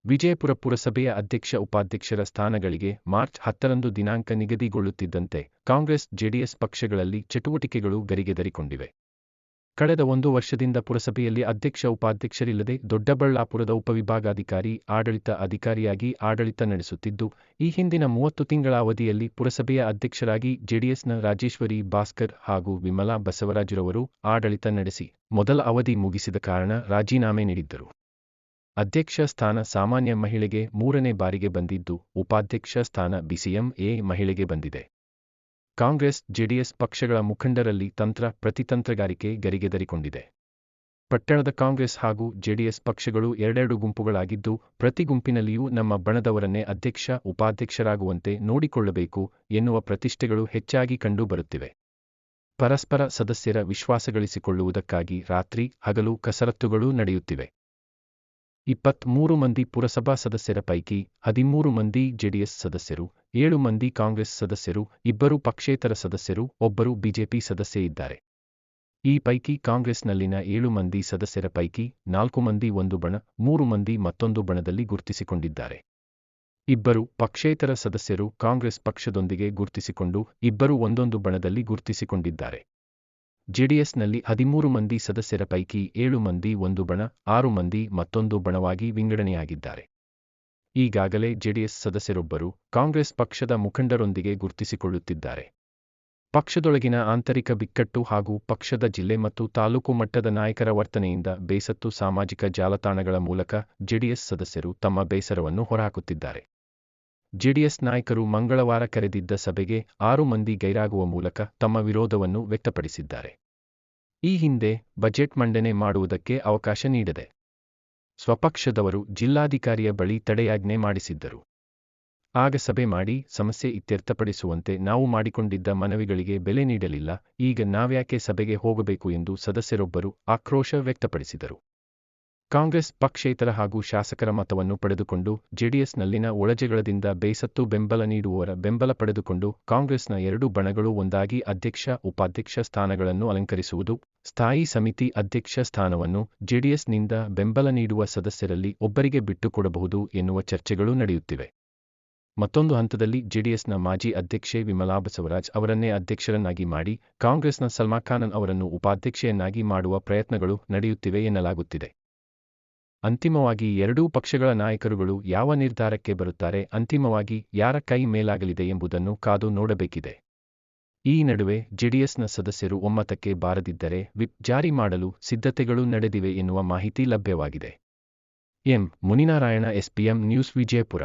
ವಿಜಯಪುರ ಪುರಸಭೆಯ ಅಧ್ಯಕ್ಷ ಉಪಾಧ್ಯಕ್ಷರ ಸ್ಥಾನಗಳಿಗೆ ಮಾರ್ಚ್ 10ರಂದು ದಿನಾಂಕ ನಿಗದಿಗೊಳ್ಳುತ್ತಿದ್ದಂತೆ ಕಾಂಗ್ರೆಸ್ ಜೆಡಿಎಸ್ ಪಕ್ಷಗಳಲ್ಲಿ ಚಟುವಟಿಕೆಗಳು ಗರಿಗೆದರಿಕೊಂಡಿವೆ. ಕಳೆದ 1 ವರ್ಷದಿಂದ ಪುರಸಭೆಯಲ್ಲಿ ಅಧ್ಯಕ್ಷ ಉಪಾಧ್ಯಕ್ಷರಿಲ್ಲದೆ ದೊಡ್ಡಬಳ್ಳಾಪುರದ ಉಪವಿಭಾಗಾಧಿಕಾರಿ ಆಡಳಿತ ಅಧಿಕಾರಿಯಾಗಿ ಆಡಳಿತ ನಡೆಸುತ್ತಿದ್ದು, ಈ ಹಿಂದಿನ 30 ತಿಂಗಳ ಅವಧಿಯಲ್ಲಿ ಪುರಸಭೆಯ ಅಧ್ಯಕ್ಷರಾಗಿ ಜೆಡಿಎಸ್ನ ರಾಜೇಶ್ವರಿ ಭಾಸ್ಕರ್ ಹಾಗೂ ವಿಮಲಾ ಬಸವರಾಜುರವರು ಆಡಳಿತ ನಡೆಸಿ ಮೊದಲ ಅವಧಿ ಮುಗಿಸಿದ ಕಾರಣ ರಾಜೀನಾಮೆ ನೀಡಿದ್ದರು. ಅಧ್ಯಕ್ಷ ಸ್ಥಾನ ಸಾಮಾನ್ಯ ಮಹಿಳೆಗೆ 3ನೇ ಬಾರಿಗೆ ಬಂದಿದ್ದು, ಉಪಾಧ್ಯಕ್ಷ ಸ್ಥಾನ ಬಿಸಿಎಂ-ಎ ಮಹಿಳೆಗೆ ಬಂದಿದೆ. ಕಾಂಗ್ರೆಸ್ ಜೆಡಿಎಸ್ ಪಕ್ಷಗಳ ಮುಖಂಡರಲ್ಲಿ ತಂತ್ರ ಪ್ರತಿತಂತ್ರಗಾರಿಕೆ ಗರಿಗೆದರಿಕೊಂಡಿದೆ. ಪಟ್ಟಣದ ಕಾಂಗ್ರೆಸ್ ಹಾಗೂ ಜೆಡಿಎಸ್ ಪಕ್ಷಗಳು ಎರಡೆರಡು ಗುಂಪುಗಳಾಗಿದ್ದು, ಪ್ರತಿ ಗುಂಪಿನಲ್ಲಿಯೂ ನಮ್ಮ ಬಣದವರನ್ನೇ ಅಧ್ಯಕ್ಷ ಉಪಾಧ್ಯಕ್ಷರಾಗುವಂತೆ ನೋಡಿಕೊಳ್ಳಬೇಕು ಎನ್ನುವ ಪ್ರತಿಷ್ಠೆಗಳು ಹೆಚ್ಚಾಗಿ ಕಂಡು ಬರುತ್ತಿವೆ. ಪರಸ್ಪರ ಸದಸ್ಯರ ವಿಶ್ವಾಸ ಗಳಿಸಿಕೊಳ್ಳುವುದಕ್ಕಾಗಿ ರಾತ್ರಿ ಹಗಲು ಕಸರತ್ತುಗಳೂ ನಡೆಯುತ್ತಿವೆ. 23 ಮಂದಿ ಪುರಸಭಾ ಸದಸ್ಯರ ಪೈಕಿ 13 ಮಂದಿ ಜೆಡಿಎಸ್ ಸದಸ್ಯರು, 7 ಮಂದಿ ಕಾಂಗ್ರೆಸ್ ಸದಸ್ಯರು, 2 ಪಕ್ಷೇತರ ಸದಸ್ಯರು, 1 ಬಿಜೆಪಿ ಸದಸ್ಯೆ ಇದ್ದಾರೆ. ಈ ಪೈಕಿ ಕಾಂಗ್ರೆಸ್ನಲ್ಲಿನ 7 ಮಂದಿ ಸದಸ್ಯರ ಪೈಕಿ 4 ಮಂದಿ ಒಂದು ಬಣ, 3 ಮಂದಿ ಮತ್ತೊಂದು ಬಣದಲ್ಲಿ ಗುರುತಿಸಿಕೊಂಡಿದ್ದಾರೆ. 2 ಪಕ್ಷೇತರ ಸದಸ್ಯರು ಕಾಂಗ್ರೆಸ್ ಪಕ್ಷದೊಂದಿಗೆ ಗುರುತಿಸಿಕೊಂಡು 2 ಒಂದೊಂದು ಬಣದಲ್ಲಿ ಗುರುತಿಸಿಕೊಂಡಿದ್ದಾರೆ. ಜೆಡಿಎಸ್ನಲ್ಲಿ 13 ಮಂದಿ ಸದಸ್ಯರ ಪೈಕಿ 7 ಮಂದಿ ಒಂದು ಬಣ, 6 ಮಂದಿ ಮತ್ತೊಂದು ಬಣವಾಗಿ ವಿಂಗಡಣೆಯಾಗಿದ್ದಾರೆ. ಈಗಾಗಲೇ ಜೆಡಿಎಸ್ ಸದಸ್ಯರೊಬ್ಬರು ಕಾಂಗ್ರೆಸ್ ಪಕ್ಷದ ಮುಖಂಡರೊಂದಿಗೆ ಗುರುತಿಸಿಕೊಳ್ಳುತ್ತಿದ್ದಾರೆ. ಪಕ್ಷದೊಳಗಿನ ಆಂತರಿಕ ಬಿಕ್ಕಟ್ಟು ಹಾಗೂ ಪಕ್ಷದ ಜಿಲ್ಲೆ ಮತ್ತು ತಾಲೂಕು ಮಟ್ಟದ ನಾಯಕರ ವರ್ತನೆಯಿಂದ ಬೇಸತ್ತು ಸಾಮಾಜಿಕ ಜಾಲತಾಣಗಳ ಮೂಲಕ ಜೆಡಿಎಸ್ ಸದಸ್ಯರು ತಮ್ಮ ಬೇಸರವನ್ನು ಹೊರಹಾಕುತ್ತಿದ್ದಾರೆ. ಜೆಡಿಎಸ್ ನಾಯಕರು ಮಂಗಳವಾರ ಕರೆದಿದ್ದ ಸಭೆಗೆ 6 ಮಂದಿ ಗೈರಾಗುವ ಮೂಲಕ ತಮ್ಮ ವಿರೋಧವನ್ನು ವ್ಯಕ್ತಪಡಿಸಿದ್ದಾರೆ. ಈ ಹಿಂದೆ ಬಜೆಟ್ ಮಂಡನೆ ಮಾಡುವುದಕ್ಕೆ ಅವಕಾಶ ನೀಡದೆ ಸ್ವಪಕ್ಷದವರು ಜಿಲ್ಲಾಧಿಕಾರಿಯ ಬಳಿ ತಡೆಯಾಜ್ಞೆ ಮಾಡಿಸಿದ್ದರು. ಆಗ ಸಭೆ ಮಾಡಿ ಸಮಸ್ಯೆ ಇತ್ಯರ್ಥಪಡಿಸುವಂತೆ ನಾವು ಮಾಡಿಕೊಂಡಿದ್ದ ಮನವಿಗಳಿಗೆ ಬೆಲೆ ನೀಡಲಿಲ್ಲ. ಈಗ ನಾವ್ಯಾಕೆ ಸಭೆಗೆ ಹೋಗಬೇಕು ಎಂದು ಸದಸ್ಯರೊಬ್ಬರು ಆಕ್ರೋಶ ವ್ಯಕ್ತಪಡಿಸಿದರು. ಕಾಂಗ್ರೆಸ್ ಪಕ್ಷೇತರ ಹಾಗೂ ಶಾಸಕರ ಮತವನ್ನು ಪಡೆದುಕೊಂಡು ಜೆಡಿಎಸ್ನಲ್ಲಿನ ಒಳಜಗಳದಿಂದ ಬೇಸತ್ತು ಬೆಂಬಲ ನೀಡುವವರ ಬೆಂಬಲ ಪಡೆದುಕೊಂಡು ಕಾಂಗ್ರೆಸ್ನ 2 ಬಣಗಳು ಒಂದಾಗಿ ಅಧ್ಯಕ್ಷ ಉಪಾಧ್ಯಕ್ಷ ಸ್ಥಾನಗಳನ್ನು ಅಲಂಕರಿಸುವುದು, ಸ್ಥಾಯಿ ಸಮಿತಿ ಅಧ್ಯಕ್ಷ ಸ್ಥಾನವನ್ನು ಜೆಡಿಎಸ್ನಿಂದ ಬೆಂಬಲ ನೀಡುವ ಸದಸ್ಯರಲ್ಲಿ ಒಬ್ಬರಿಗೆ ಬಿಟ್ಟುಕೊಡಬಹುದು ಎನ್ನುವ ಚರ್ಚೆಗಳು ನಡೆಯುತ್ತಿವೆ. ಮತ್ತೊಂದು ಹಂತದಲ್ಲಿ ಜೆಡಿಎಸ್ನ ಮಾಜಿ ಅಧ್ಯಕ್ಷೆ ವಿಮಲಾ ಬಸವರಾಜ್ ಅವರನ್ನೇ ಅಧ್ಯಕ್ಷರನ್ನಾಗಿ ಮಾಡಿ ಕಾಂಗ್ರೆಸ್ನ ಸಲ್ಮಾ ಖಾನನ್ ಅವರನ್ನು ಉಪಾಧ್ಯಕ್ಷೆಯನ್ನಾಗಿ ಮಾಡುವ ಪ್ರಯತ್ನಗಳು ನಡೆಯುತ್ತಿವೆ ಎನ್ನಲಾಗುತ್ತಿದೆ. ಅಂತಿಮವಾಗಿ ಎರಡೂ ಪಕ್ಷಗಳ ನಾಯಕರುಗಳು ಯಾವ ನಿರ್ಧಾರಕ್ಕೆ ಬರುತ್ತಾರೆ, ಅಂತಿಮವಾಗಿ ಯಾರ ಕೈ ಮೇಲಾಗಲಿದೆ ಎಂಬುದನ್ನು ಕಾದು ನೋಡಬೇಕಿದೆ. ಈ ನಡುವೆ ಜೆಡಿಎಸ್ನ ಸದಸ್ಯರು ಒಮ್ಮತಕ್ಕೆ ಬಾರದಿದ್ದರೆ ವಿಪ್ ಜಾರಿ ಮಾಡಲು ಸಿದ್ಧತೆಗಳು ನಡೆದಿವೆ ಎನ್ನುವ ಮಾಹಿತಿ ಲಭ್ಯವಾಗಿದೆ. M. Muninarayana, SPM news, Vijayapura.